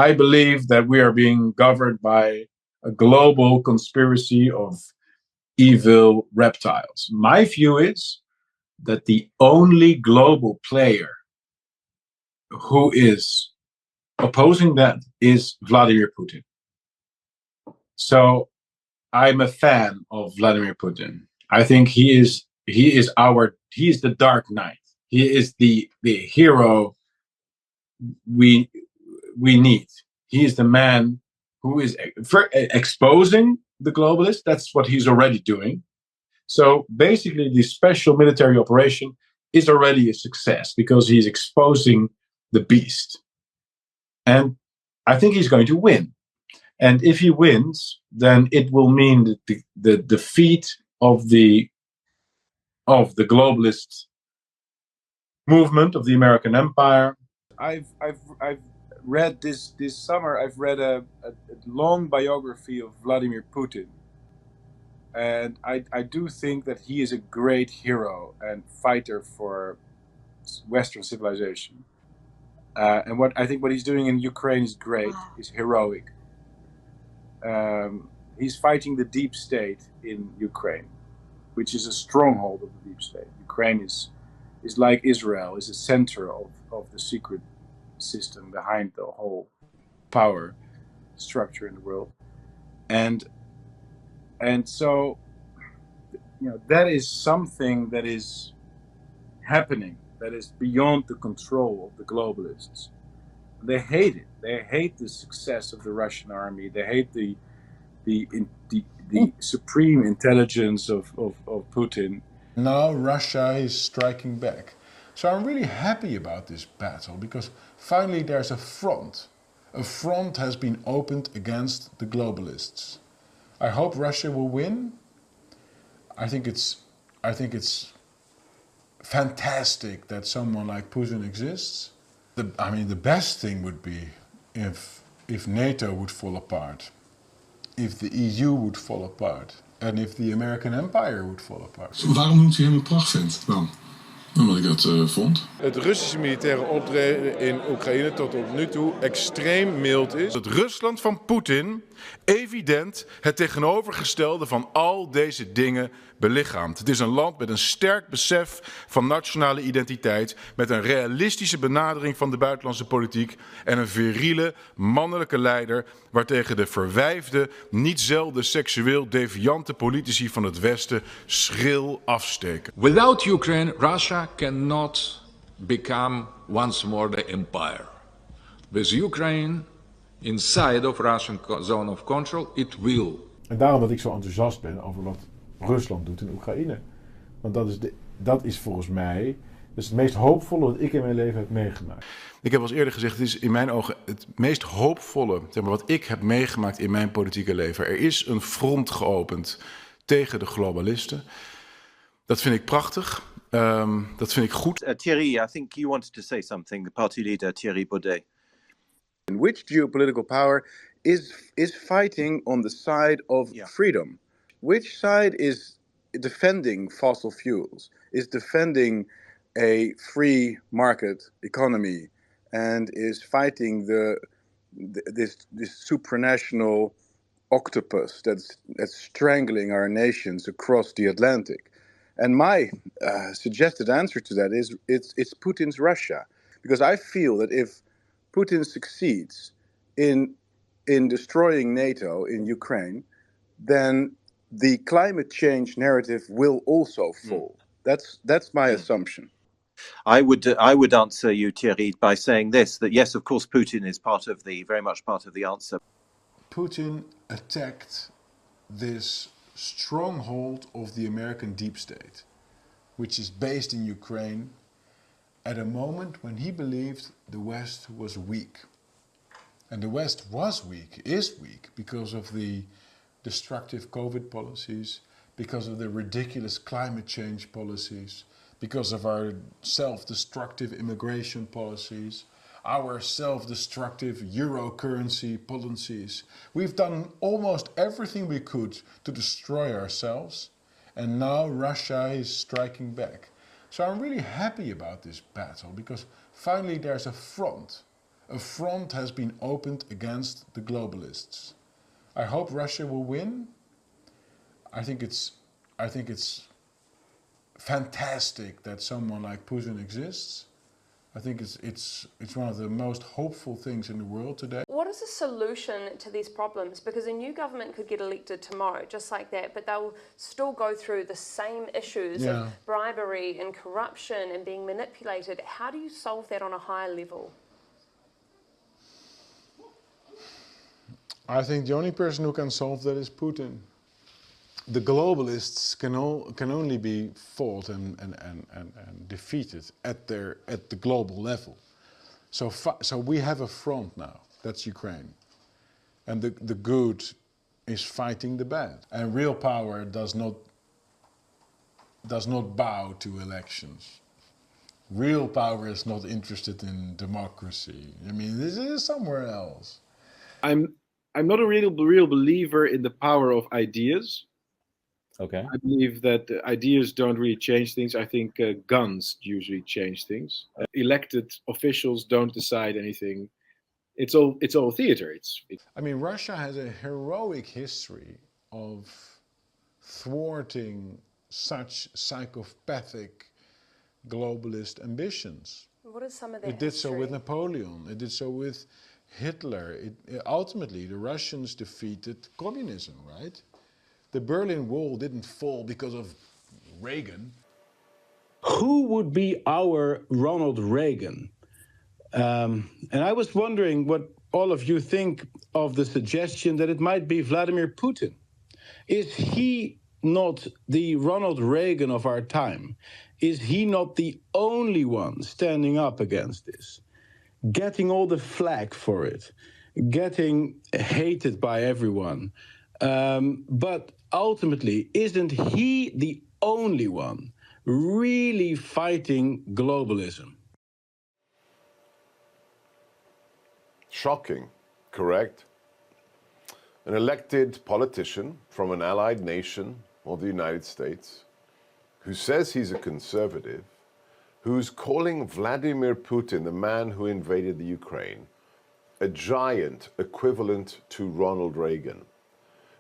I believe that we are being governed by a global conspiracy of evil reptiles. My view is that the only global player who is opposing that is Vladimir Putin. So I'm a fan of Vladimir Putin. I think he is the Dark Knight. He is the hero we need. He is the man who is exposing the globalists. That's what he's already doing. So basically, the special military operation is already a success because he's exposing the beast. And I think he's going to win. And if he wins, then it will mean the defeat of the globalist movement of the American empire. I've read this summer. I've read a long biography of Vladimir Putin, and I do think that he is a great hero and fighter for Western civilization. And what he's doing in Ukraine is great. Is heroic. He's fighting the deep state in Ukraine, which is a stronghold of the deep state. Ukraine is like Israel, is a center of the secret system behind the whole power structure in the world. And so, that is something that is happening that is beyond the control of the globalists. They hate it. They hate the success of the Russian army. They hate the supreme intelligence of Putin. Now Russia is striking back. So I'm really happy about this battle because finally there's a front. A front has been opened against the globalists. I hope Russia will win. I think it's fantastic that someone like Putin exists. The best thing would be if NATO would fall apart, if the EU would fall apart, and if the American empire would fall apart. Waarom noemt u hem een prachtvent dan? Omdat ik dat vond. Het Russische militaire optreden in Oekraïne tot op nu toe extreem mild is. Het Rusland van Poetin evident het tegenovergestelde van al deze dingen belichaamt. Het is een land met een sterk besef van nationale identiteit, met een realistische benadering van de buitenlandse politiek en een viriele mannelijke leider waartegen de verwijfde, niet zelden seksueel deviante politici van het Westen schril afsteken. Without Ukraine, Russia cannot become once more the empire. With Ukraine inside of Russian zone of control, it will. En daarom dat ik zo enthousiast ben over wat Rusland doet in Oekraïne. Want dat is volgens mij het meest hoopvolle wat ik in mijn leven heb meegemaakt. Ik heb al eerder gezegd, het is in mijn ogen het meest hoopvolle wat ik heb meegemaakt in mijn politieke leven. Er is een front geopend tegen de globalisten. Dat vind ik prachtig. Dat vind ik goed. Thierry, I think you wanted to say something, the party leader Thierry Baudet. Which geopolitical power is fighting on the side of freedom? Which side is defending fossil fuels, is defending a free market economy, and is fighting this supranational octopus that's strangling our nations across the Atlantic? And my suggested answer to that is it's Putin's Russia, because I feel that if Putin succeeds in destroying NATO in Ukraine, then the climate change narrative will also fall. That's my assumption. I would answer you, Thierry, by saying this: that yes, of course, Putin is very much part of the answer. Putin attacked this stronghold of the American deep state, which is based in Ukraine, at a moment when he believed the West was weak. And the West was weak, is weak, because of the destructive COVID policies, because of the ridiculous climate change policies, because of our self-destructive immigration policies, our self-destructive euro currency policies. We've done almost everything we could to destroy ourselves, and now Russia is striking back. So I'm really happy about this battle, because finally there's a front a front has been opened against the globalists. I hope Russia will win. I think it's fantastic that someone like Putin exists. I think it's one of the most hopeful things in the world today. What is the solution to these problems? Because a new government could get elected tomorrow, just like that, but they'll still go through the same issues of bribery and corruption and being manipulated. How do you solve that on a higher level? I think the only person who can solve that is Putin. The globalists can only be fought and defeated at the global level. So we have a front now. That's Ukraine, and the good is fighting the bad. And real power does not bow to elections. Real power is not interested in democracy. I mean, this is somewhere else. I'm not a real believer in the power of ideas. Okay. I believe that ideas don't really change things. I think guns usually change things. Elected officials don't decide anything. It's all theater. I mean, Russia has a heroic history of thwarting such psychopathic globalist ambitions. What is some of that It did history? so with Napoleon. It did so with Hitler. Ultimately, the Russians defeated communism, right? The Berlin Wall didn't fall because of Reagan. Who would be our Ronald Reagan? And I was wondering what all of you think of the suggestion that it might be Vladimir Putin. Is he not the Ronald Reagan of our time? Is he not the only one standing up against this, getting all the flack for it, getting hated by everyone? But ultimately, isn't he the only one really fighting globalism? Shocking, correct? An elected politician from an allied nation of the United States who says he's a conservative, who's calling Vladimir Putin, the man who invaded the Ukraine, a giant equivalent to Ronald Reagan,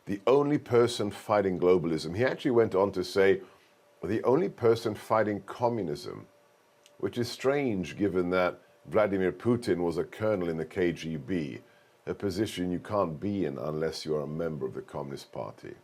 the only person fighting globalism. He actually went on to say, the only person fighting communism, which is strange given that Vladimir Putin was a colonel in the KGB, a position you can't be in unless you're a member of the Communist Party.